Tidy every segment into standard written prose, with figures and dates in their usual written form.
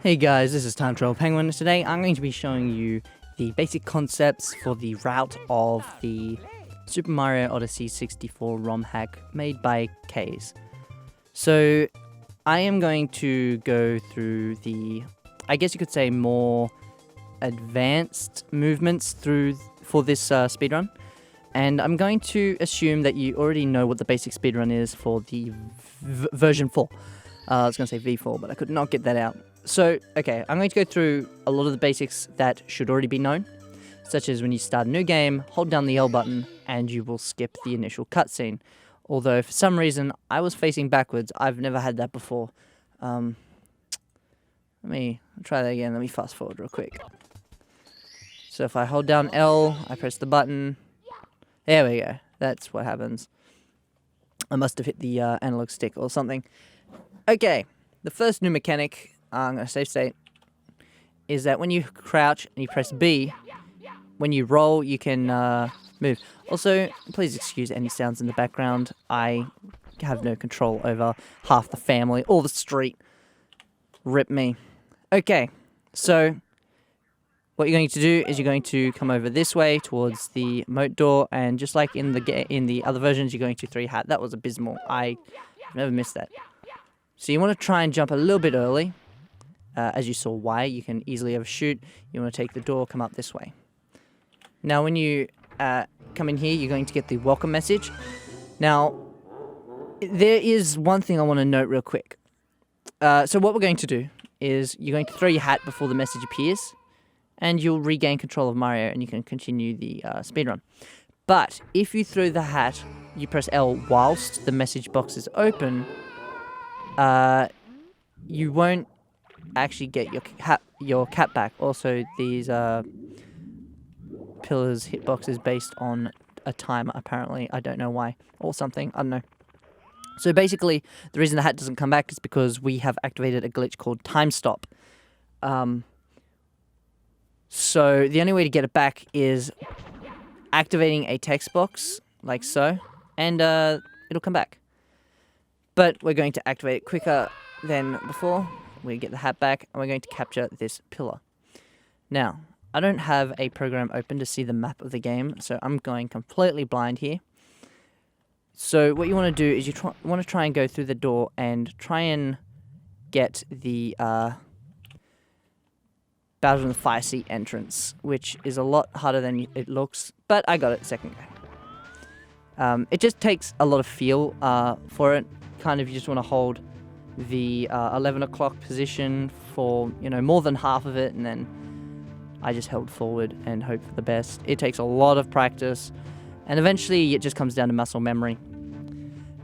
Hey guys, this is TimeTravelPenguin. Today I'm going to be showing you the basic concepts for the route of the Super Mario Odyssey 64 ROM hack made by Kays. So I am going to go through the, I guess you could say, more advanced movements for this speedrun. And I'm going to assume that you already know what the basic speedrun is for the version 4. I was going to say V4, but I could not get that out. So, okay, I'm going to go through a lot of the basics that should already be known, such as when you start a new game, hold down the L button, and you will skip the initial cutscene. Although, for some reason, I was facing backwards. I've never had that before. Let me try that again. Let me fast forward real quick. So if I hold down L, I press the button. There we go. That's what happens. I must have hit the analog stick or something. Okay, the first new mechanic, I'm going to save state, is that when you crouch and you press B, when you roll, you can move. Also, please excuse any sounds in the background. I have no control over half the family or the street. Rip me. Okay, so what you're going to do is you're going to come over this way towards the moat door, and just like in the other versions, you're going to 3-hat. That was abysmal. I've never missed that. So you want to try and jump a little bit early. As you saw why, you can easily overshoot. You want to take the door, come up this way. Now when you come in here, you're going to get the welcome message. Now, there is one thing I want to note real quick. So what we're going to do is you're going to throw your hat before the message appears, and you'll regain control of Mario, and you can continue the speedrun. But if you throw the hat, you press L whilst the message box is open, you won't actually get your cat back. Also, these pillars hitboxes based on a timer, apparently. I don't know why. Or something. I don't know. So basically, the reason the hat doesn't come back is because we have activated a glitch called time stop. So the only way to get it back is activating a text box, like so, and it'll come back. But we're going to activate it quicker than before. We get the hat back, and we're going to capture this pillar. Now, I don't have a program open to see the map of the game, so I'm going completely blind here. So what you want to do is you want to try and go through the door and try and get the Bowser in the Fire Seat entrance, which is a lot harder than it looks, but I got it second go. It just takes a lot of feel for it. Kind of, you just want to hold the 11 o'clock position for, more than half of it, and then I just held forward and hope for the best. It takes a lot of practice, and eventually it just comes down to muscle memory.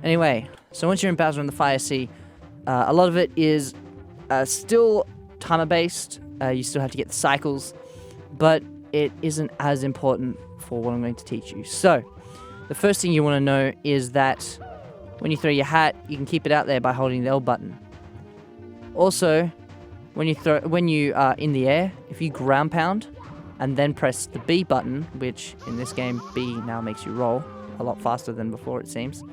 Anyway, so once you're in Bowser in the Fire Sea, a lot of it is still timer-based. You still have to get the cycles, but it isn't as important for what I'm going to teach you. So, the first thing you want to know is that when you throw your hat, you can keep it out there by holding the L button. Also, when you are in the air, if you ground pound and then press the B button, which in this game B now makes you roll a lot faster than before, it seems,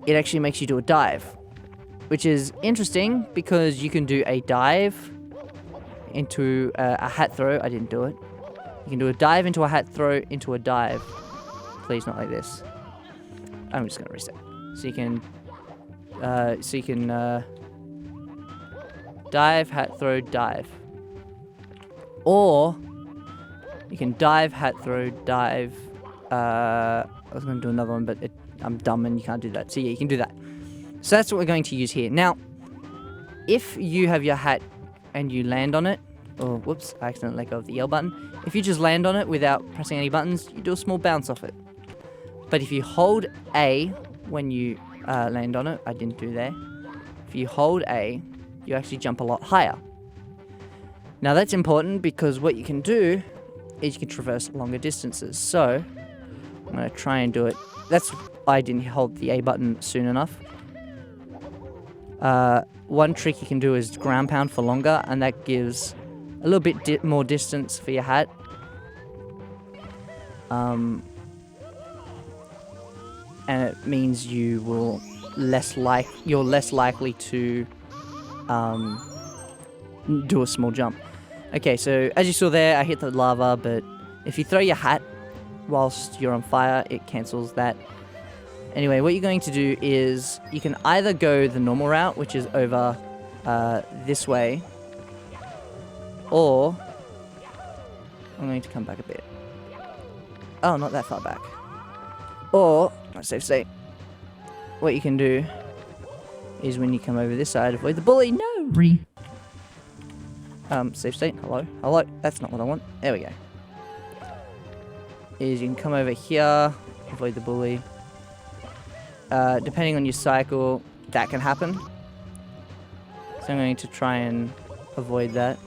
it actually makes you do a dive, which is interesting because you can do a dive into a hat throw. I didn't do it. You can do a dive into a hat throw into a dive. Please, not like this. I'm just gonna reset. So you can dive, hat throw, dive, or you can dive, hat throw, dive. I was gonna do another one, but I'm dumb and you can't do that. So yeah, you can do that. So that's what we're going to use here. Now, if you have your hat and you land on it, oh whoops, I accidentally let go of the L button. If you just land on it without pressing any buttons, you do a small bounce off it. But if you hold A when you land on it, I didn't do that. If you hold A, you actually jump a lot higher. Now that's important because what you can do is you can traverse longer distances. So I'm going to try and do it. I didn't hold the A button soon enough. One trick you can do is ground pound for longer, and that gives a little bit more distance for your hat. And it means you're less likely to do a small jump. Okay, so as you saw there, I hit the lava, but if you throw your hat whilst you're on fire, it cancels that. Anyway, what you're going to do is you can either go the normal route, which is over this way, or I'm going to come back a bit. Oh, not that far back. Or, safe state, what you can do is when you come over this side, avoid the bully. No! Safe state. Hello? Hello? That's not what I want. There we go. Is you can come over here, avoid the bully. Depending on your cycle, that can happen. So I'm going to try and avoid that.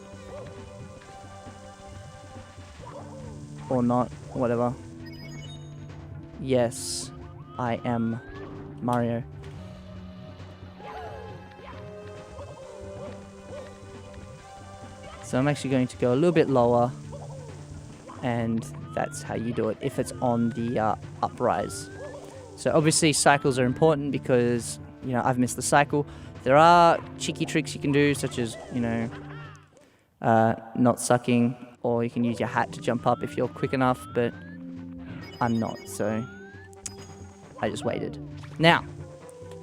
Or not, whatever. Yes, I am Mario. So I'm actually going to go a little bit lower, and that's how you do it if it's on the uprise. So obviously cycles are important because, you know, I've missed the cycle. There are cheeky tricks you can do, such as, you know, not sucking, or you can use your hat to jump up if you're quick enough, but I'm not, so I just waited. Now,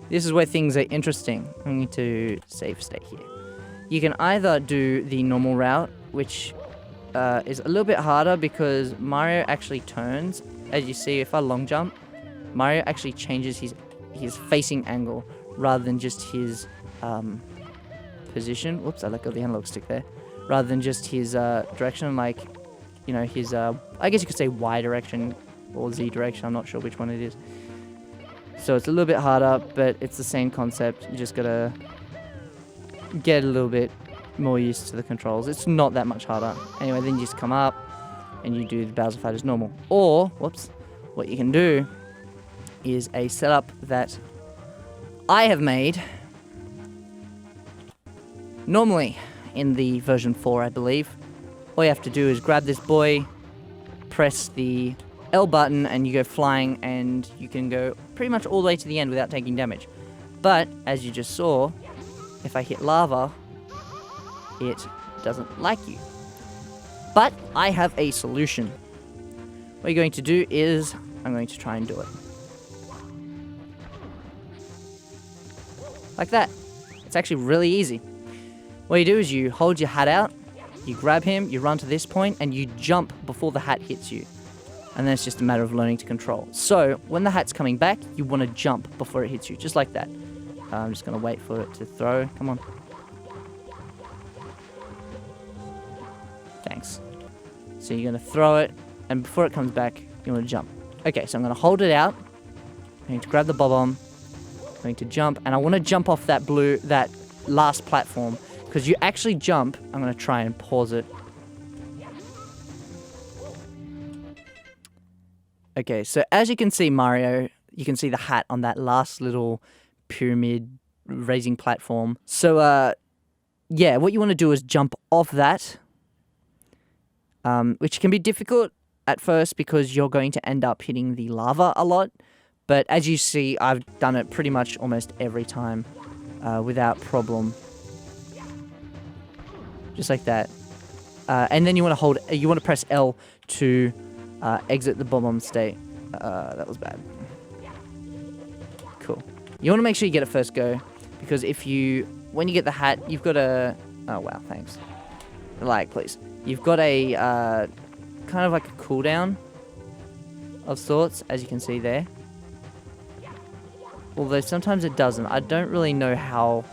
this is where things are interesting. I'm going to save state here. You can either do the normal route, which is a little bit harder because Mario actually turns. As you see, if I long jump, Mario actually changes his facing angle rather than just his position. Whoops, I let go of the analog stick there. Rather than just his direction, like, you know, his, I guess you could say Y direction or Z direction. I'm not sure which one it is. So it's a little bit harder, but it's the same concept. You just gotta get a little bit more used to the controls. It's not that much harder. Anyway, then you just come up and you do the Bowser fight as normal. Or, whoops, what you can do is a setup that I have made normally in the version 4, I believe. All you have to do is grab this boy, press the L button, and you go flying, and you can go pretty much all the way to the end without taking damage. But, as you just saw, if I hit lava, it doesn't like you. But I have a solution. What you're going to do is, I'm going to try and do it. Like that. It's actually really easy. What you do is you hold your hat out, you grab him, you run to this point, and you jump before the hat hits you. And then it's just a matter of learning to control. So, when the hat's coming back, you want to jump before it hits you, just like that. I'm just going to wait for it to throw. Come on. Thanks. So you're going to throw it, and before it comes back, you want to jump. Okay, so I'm going to hold it out. I'm going to grab the bob-omb. I'm going to jump, and I want to jump off that last platform. Because you actually jump, I'm going to try and pause it. Okay, so as you can see, Mario, you can see the hat on that last little pyramid raising platform. So, yeah, what you want to do is jump off that, which can be difficult at first because you're going to end up hitting the lava a lot. But as you see, I've done it pretty much almost every time without problem. Just like that. And then you want to press L to exit the bomb state. That was bad. Cool. You want to make sure you get it first go, because when you get the hat, you've got a, oh wow, thanks. Like, please. You've got a, kind of like a cooldown of sorts, as you can see there. Although sometimes it doesn't. I don't really know how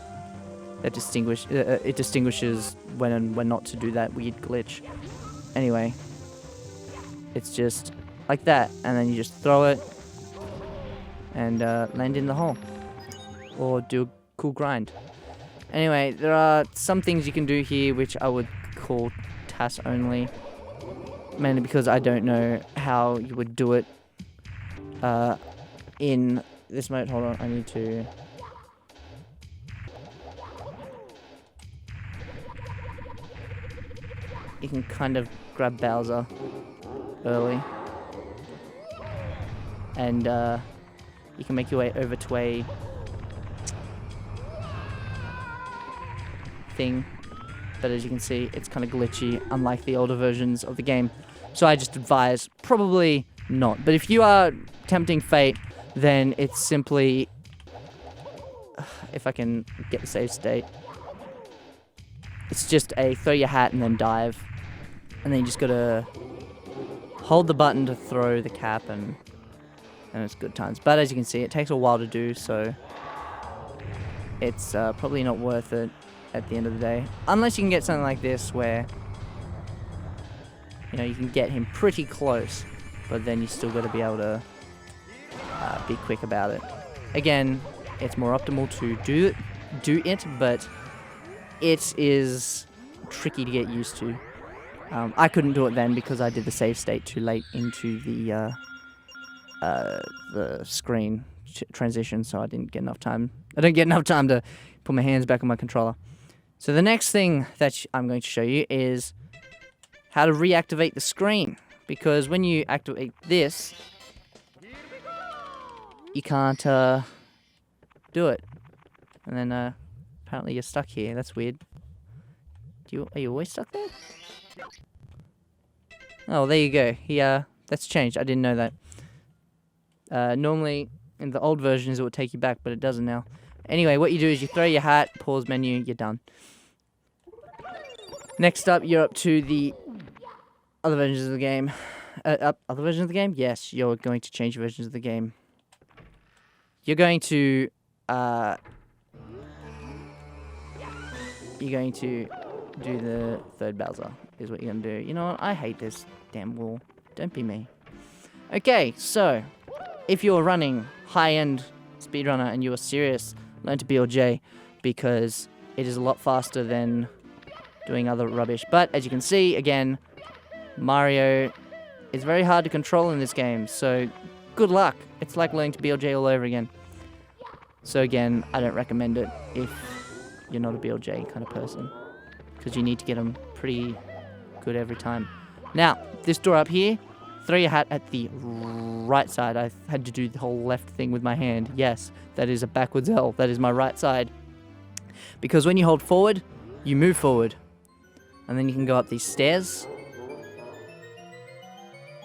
that it distinguishes when and when not to do that weird glitch. Anyway, it's just like that, and then you just throw it and land in the hole, or do a cool grind. Anyway, there are some things you can do here which I would call TAS only, mainly because I don't know how you would do it in this mode. Hold on, I need to... You can kind of grab Bowser early, and you can make your way over to a thing, but as you can see, it's kind of glitchy, unlike the older versions of the game. So I just advise probably not. But if you are tempting fate, then it's simply, if I can get the save state, it's just a throw your hat and then dive, and then you just gotta hold the button to throw the cap, and it's good times. But as you can see, it takes a while to do, so it's probably not worth it at the end of the day, unless you can get something like this where, you know, you can get him pretty close, but then you still got to be able to be quick about it. Again, it's more optimal to do it, but it is tricky to get used to. I couldn't do it then because I did the save state too late into the screen transition, so I didn't get enough time. I didn't get enough time to put my hands back on my controller. So the next thing that I'm going to show you is how to reactivate the screen, because when you activate this, you can't do it, and then apparently you're stuck here. That's weird. Are you always stuck there? Oh, there you go. That's changed. I didn't know that. Normally in the old versions it would take you back, but it doesn't now. Anyway, what you do is you throw your hat, pause menu, you're done. Next up, you're up to the other versions of the game. Other versions of the game? Yes, you're going to change versions of the game. You're going to do the third Bowser, is what you're going to do. You know what? I hate this damn wall. Don't be me. Okay, so if you're running high-end speedrunner and you are serious, learn to BLJ, because it is a lot faster than doing other rubbish. But as you can see, again, Mario is very hard to control in this game, so good luck. It's like learning to BLJ all over again. So again, I don't recommend it if you're not a BLJ kind of person, because you need to get them pretty good every time. Now, this door up here, throw your hat at the right side. I had to do the whole left thing with my hand. Yes, that is a backwards L. That is my right side. Because when you hold forward, you move forward. And then you can go up these stairs.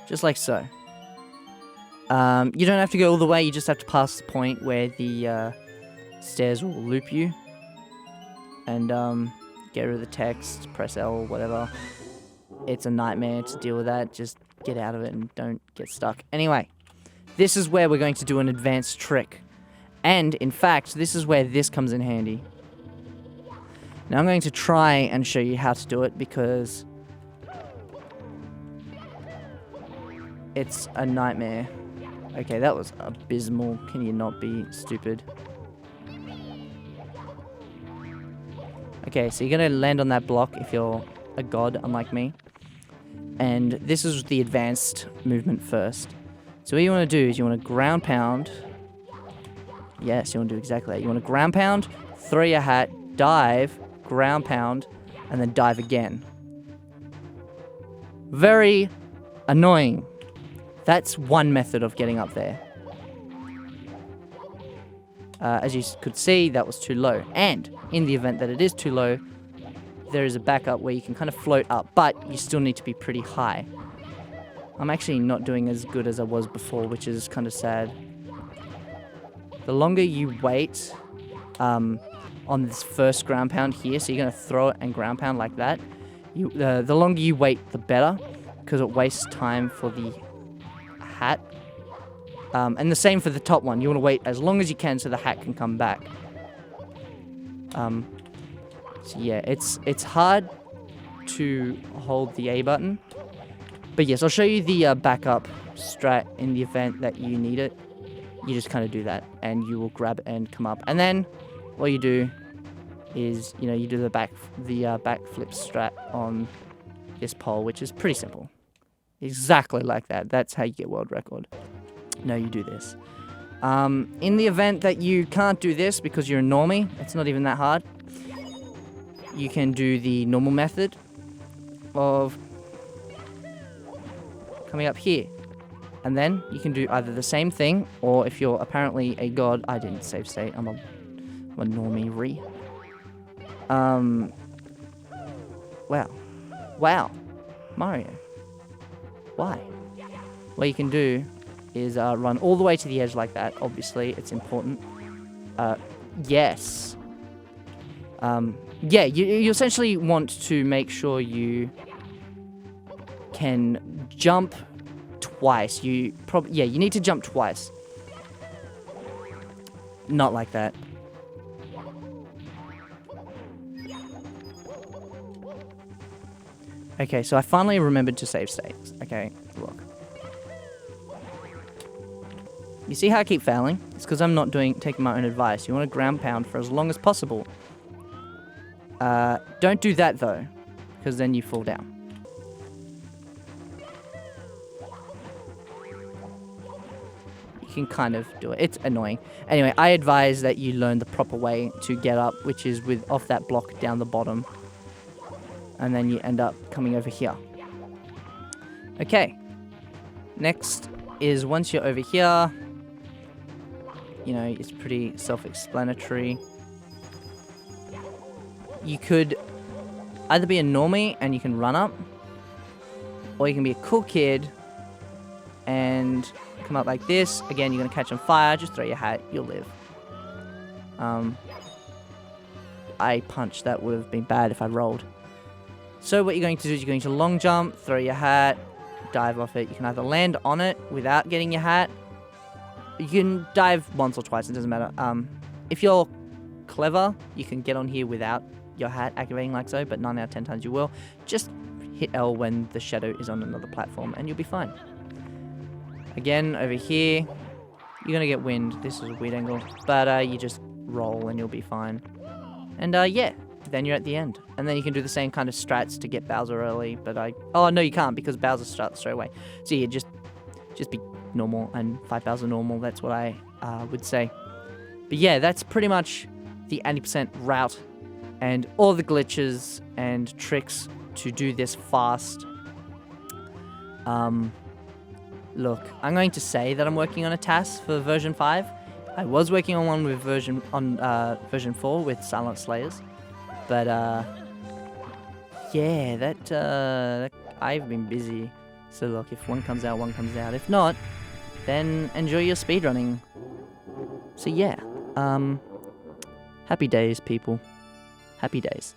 Just like so. You don't have to go all the way, you just have to pass the point where the stairs will loop you. And get rid of the text, press L or whatever. It's a nightmare to deal with that. Just get out of it and don't get stuck. Anyway, this is where we're going to do an advanced trick. And, in fact, this is where this comes in handy. Now I'm going to try and show you how to do it, because it's a nightmare. Okay, that was abysmal. Can you not be stupid? Okay, so you're going to land on that block if you're a god, unlike me. And this is the advanced movement first. So what you want to do is you want to ground pound. Yes, you want to do exactly that. You want to ground pound, throw your hat, dive, ground pound, and then dive again. Very annoying. That's one method of getting up there. As you could see, that was too low. And in the event that it is too low, there is a backup where you can kind of float up, but you still need to be pretty high. I'm actually not doing as good as I was before, which is kind of sad. The longer you wait on this first ground pound here, so you're going to throw it and ground pound like that, the longer you wait, the better, because it wastes time for the hat. And the same for the top one. You want to wait as long as you can so the hat can come back. So yeah, it's hard to hold the A button. But yes, I'll show you the backup strat in the event that you need it. You just kind of do that, and you will grab it and come up. And then what you do is, you know, you do the backflip strat on this pole, which is pretty simple. Exactly like that. That's how you get world record. No, you do this. In the event that you can't do this because you're a normie, it's not even that hard. You can do the normal method of coming up here. And then you can do either the same thing, or if you're apparently a god, I didn't save state, I'm a normie-re. Wow. Wow. Mario. Why? What you can do is run all the way to the edge like that. Obviously, it's important. Yes. Yeah, you essentially want to make sure you can jump twice. You need to jump twice. Not like that. Okay, so I finally remembered to save states. Okay, look. You see how I keep failing? It's because I'm not taking my own advice. You want to ground pound for as long as possible. Don't do that though, because then you fall down. You can kind of do it. It's annoying. Anyway, I advise that you learn the proper way to get up, which is off that block down the bottom. And then you end up coming over here. Okay. Next is once you're over here, you know, it's pretty self-explanatory. You could either be a normie and you can run up, or you can be a cool kid and come up like this. Again, you're going to catch on fire. Just throw your hat. You'll live. I punched. That would have been bad if I rolled. So what you're going to do is you're going to long jump, throw your hat, dive off it. You can either land on it without getting your hat. You can dive once or twice. It doesn't matter. If you're clever, you can get on here without your hat activating like so, but 9 out of 10 times you will. Just hit L when the shadow is on another platform and you'll be fine. Again, over here, you're going to get wind. This is a weird angle, but you just roll and you'll be fine. And yeah, then you're at the end. And then you can do the same kind of strats to get Bowser early, but oh no, you can't because Bowser starts straight away. So yeah, just be normal and fight Bowser normal. That's what I would say. But yeah, that's pretty much the 80% route and all the glitches and tricks to do this fast. Look, I'm going to say that I'm working on a task for version 5. I was working on one with version 4 with Silent Slayers, but yeah, that I've been busy. So look, if one comes out, one comes out. If not, then enjoy your speedrunning. So yeah, happy days, people. Happy days.